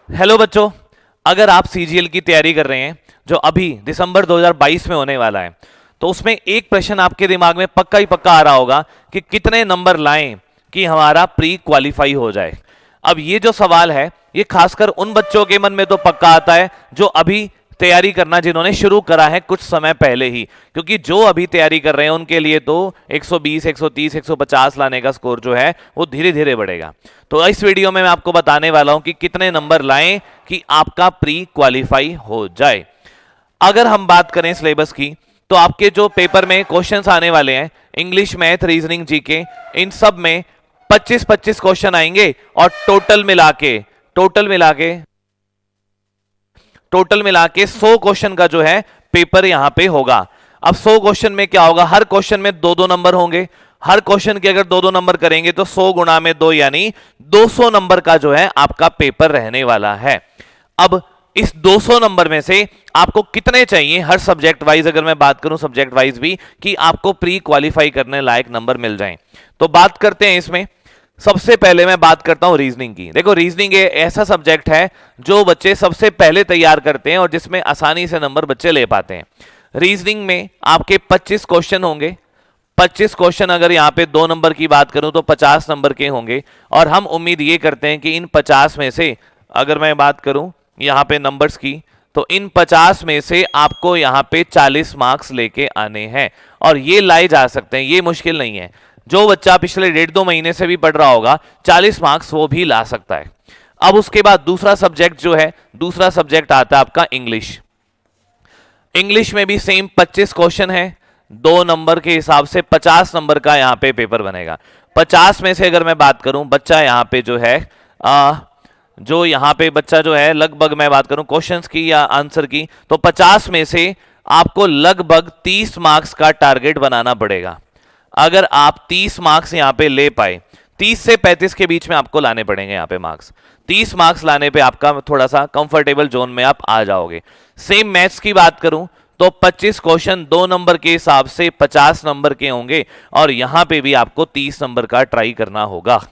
Hello बच्चों, अगर आप सीजीएल की तैयारी कर रहे हैं जो अभी दिसंबर 2022 में होने वाला है, तो उसमें एक प्रश्न आपके दिमाग में पक्का ही पक्का आ रहा होगा कि कितने नंबर लाएं कि हमारा प्री क्वालिफाई हो जाए। अब ये जो सवाल है ये खासकर उन बच्चों के मन में तो पक्का आता है जो अभी तैयारी करना जिन्होंने शुरू करा है कुछ समय पहले ही, क्योंकि जो अभी तैयारी कर रहे हैं उनके लिए तो 120, 130, 150 लाने का स्कोर जो है वो धीरे धीरे बढ़ेगा। तो इस वीडियो में मैं आपको बताने वाला हूं कि कितने नंबर लाएं कि आपका प्री क्वालिफाई हो जाए। अगर हम बात करें सिलेबस की, तो आपके जो पेपर में क्वेश्चंस आने वाले हैं इंग्लिश, मैथ, रीजनिंग, जीके, इन सब में 25-25 क्वेश्चन आएंगे और टोटल मिला के 100 क्वेश्चन का जो है पेपर यहां पे होगा। अब 100 क्वेश्चन में क्या होगा, हर क्वेश्चन में 2-2 नंबर होंगे। हर क्वेश्चन के अगर 2-2 नंबर करेंगे तो 100 गुणा में 2 यानी 200 नंबर का जो है आपका पेपर रहने वाला है। अब इस 200 नंबर में से आपको कितने चाहिए हर सब्जेक्ट वाइज, अगर मैं बात करूं सब्जेक्ट वाइज भी, कि आपको प्री क्वालिफाई करने लायक नंबर मिल जाएं, तो बात करते हैं इसमें। सबसे पहले मैं बात करता हूं रीजनिंग की। देखो, रीजनिंग ऐसा सब्जेक्ट है जो बच्चे सबसे पहले तैयार करते हैं और जिसमें आसानी से नंबर बच्चे ले पाते हैं। रीजनिंग में आपके 25 क्वेश्चन होंगे। 25 क्वेश्चन, अगर यहां पे 2 नंबर की बात करूं तो 50 नंबर के होंगे। और हम उम्मीद ये करते हैं कि इन 50 में से, अगर मैं बात करूं यहां पे नंबर्स की, तो इन 50 में से आपको यहां पे 40 मार्क्स लेके आने हैं और ये लाए जा सकते हैं, ये मुश्किल नहीं है। जो बच्चा पिछले 1.5-2 महीने से भी पढ़ रहा होगा 40 मार्क्स वो भी ला सकता है। अब उसके बाद दूसरा सब्जेक्ट जो है, दूसरा सब्जेक्ट आता है आपका इंग्लिश। इंग्लिश में भी सेम 25 क्वेश्चन है, 2 नंबर के हिसाब से 50 नंबर का यहां पे पेपर बनेगा। 50 में से अगर मैं बात करूं, बच्चा यहां पे जो है जो यहां पे बच्चा जो है, लगभग मैं बात करूं क्वेश्चंस की या आंसर की, तो 50 में से आपको लगभग 30 मार्क्स का टारगेट बनाना पड़ेगा। अगर आप 30 मार्क्स यहां पे ले पाए, 30 से 35 के बीच में आपको लाने पड़ेंगे यहां पे मार्क्स। 30 मार्क्स लाने पे आपका थोड़ा सा कंफर्टेबल जोन में आप आ जाओगे। सेम मैथ्स की बात करूं तो 25 क्वेश्चन 2 नंबर के हिसाब से 50 नंबर के होंगे और यहां पे भी आपको 30 नंबर का ट्राई करना होगा।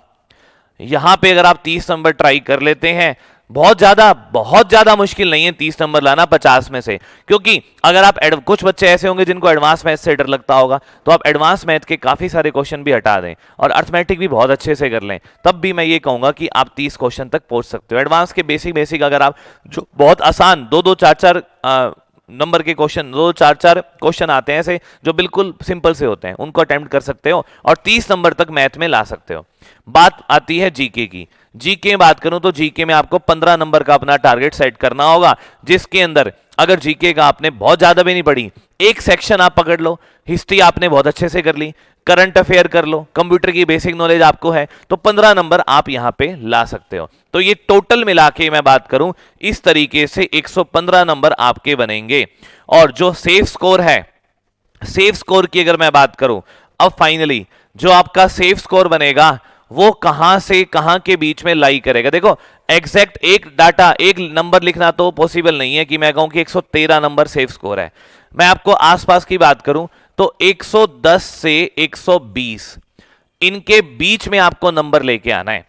यहां पे अगर आप 30 नंबर ट्राई कर लेते हैं, बहुत ज्यादा मुश्किल नहीं है 30 नंबर लाना 50 में से। क्योंकि अगर आप कुछ बच्चे ऐसे होंगे जिनको एडवांस मैथ से डर लगता होगा, तो आप एडवांस मैथ के काफी सारे क्वेश्चन भी हटा दें और अर्थमेटिक भी बहुत अच्छे से कर लें, तब भी मैं ये कहूंगा कि आप 30 क्वेश्चन तक पहुंच सकते हो। एडवांस के बेसिक अगर आप जो बहुत आसान 2-2, 4-4 नंबर के क्वेश्चन, 2-4 क्वेश्चन आते हैं ऐसे जो बिल्कुल सिंपल से होते हैं, उनको अटेम्प्ट कर सकते हो और 30 नंबर तक मैथ में ला सकते हो। बात आती है जीके की। जीके में बात करूं तो जीके में आपको 15 नंबर का अपना टारगेट सेट करना होगा, जिसके अंदर अगर जीके का आपने बहुत ज्यादा भी नहीं पढ़ी, एक सेक्शन आप पकड़ लो, हिस्ट्री आपने बहुत अच्छे से कर ली, करंट अफेयर कर लो, कंप्यूटर की बेसिक नॉलेज आपको है, तो 15 नंबर आप यहां पे ला सकते हो। तो ये टोटल मिला के मैं बात करूं, इस तरीके से 115 नंबर आपके बनेंगे। और जो सेफ स्कोर है, सेफ स्कोर की अगर मैं बात करूं, अब फाइनली जो आपका सेफ स्कोर बनेगा वो कहां से कहां के बीच में लाई करेगा। देखो, एग्जैक्ट एक डाटा, एक नंबर लिखना तो पॉसिबल नहीं है कि मैं कहूं कि 113 नंबर सेफ स्कोर है। मैं आपको आसपास की बात करूं तो 110 से 120 इनके बीच में आपको नंबर लेके आना है।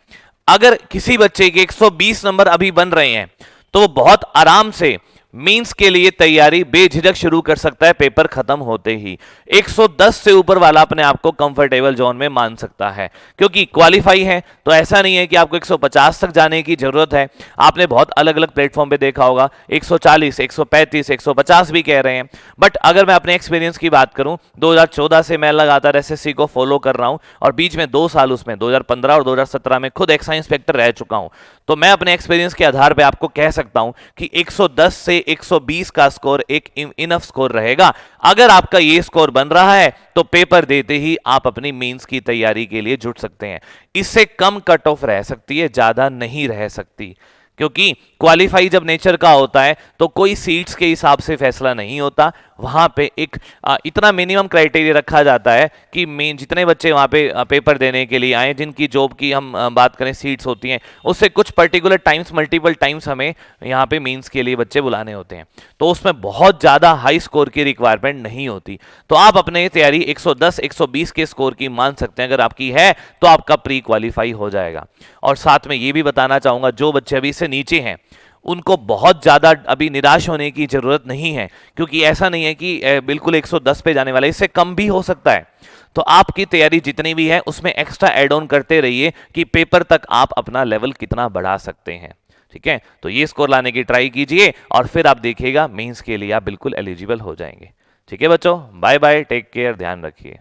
अगर किसी बच्चे के 120 नंबर अभी बन रहे हैं तो वो बहुत आराम से मींस के लिए तैयारी बेझिझक शुरू कर सकता है पेपर खत्म होते ही। 110 से ऊपर वाला अपने आप को कंफर्टेबल जोन में मान सकता है, क्योंकि क्वालिफाई है तो ऐसा नहीं है कि आपको 150 तक जाने की जरूरत है। आपने बहुत अलग अलग प्लेटफॉर्म पे देखा होगा 140, 135, 150 भी कह रहे हैं। बट अगर मैं अपने एक्सपीरियंस की बात करूं, 2014 से मैं लगातार एसएससी को फॉलो कर रहा हूं और बीच में 2 साल उसमें 2015 और 2017 में खुद एक्साइज इंस्पेक्टर रह चुका हूं, तो मैं अपने एक्सपीरियंस के आधार पर आपको कह सकता हूं कि 110 से 120 का स्कोर एक इनफ स्कोर रहेगा। अगर आपका ये स्कोर बन रहा है तो पेपर देते ही आप अपनी मेंस की तैयारी के लिए जुट सकते हैं। इससे कम कट ऑफ रह सकती है, ज्यादा नहीं रह सकती, क्योंकि क्वालिफाई जब नेचर का होता है तो कोई सीट्स के हिसाब से फैसला नहीं होता, वहां पे एक इतना मिनिमम क्राइटेरिया रखा जाता है कि मेन जितने बच्चे वहां पे पेपर देने के लिए आए, जिनकी जॉब की हम बात करें सीट्स होती हैं, उससे कुछ पर्टिकुलर टाइम्स, मल्टीपल टाइम्स हमें यहाँ पे मेंस के लिए बच्चे बुलाने होते हैं। तो उसमें बहुत ज़्यादा हाई स्कोर की रिक्वायरमेंट नहीं होती। तो आप अपने तैयारी 110 120 के स्कोर की मान सकते हैं, अगर आपकी है तो आपका प्री क्वालिफाई हो जाएगा। और साथ में ये भी बताना चाहूंगा, जो बच्चे अभी से नीचे हैं उनको बहुत ज़्यादा अभी निराश होने की ज़रूरत नहीं है, क्योंकि ऐसा नहीं है कि बिल्कुल 110 पे जाने वाला है, इससे कम भी हो सकता है। तो आपकी तैयारी जितनी भी है उसमें एक्स्ट्रा एड ऑन करते रहिए कि पेपर तक आप अपना लेवल कितना बढ़ा सकते हैं। ठीक है, तो ये स्कोर लाने की ट्राई कीजिए और फिर आप देखिएगा मेंस के लिए आप बिल्कुल एलिजिबल हो जाएंगे। ठीक है बच्चों, बाय बाय, टेक केयर, ध्यान रखिए।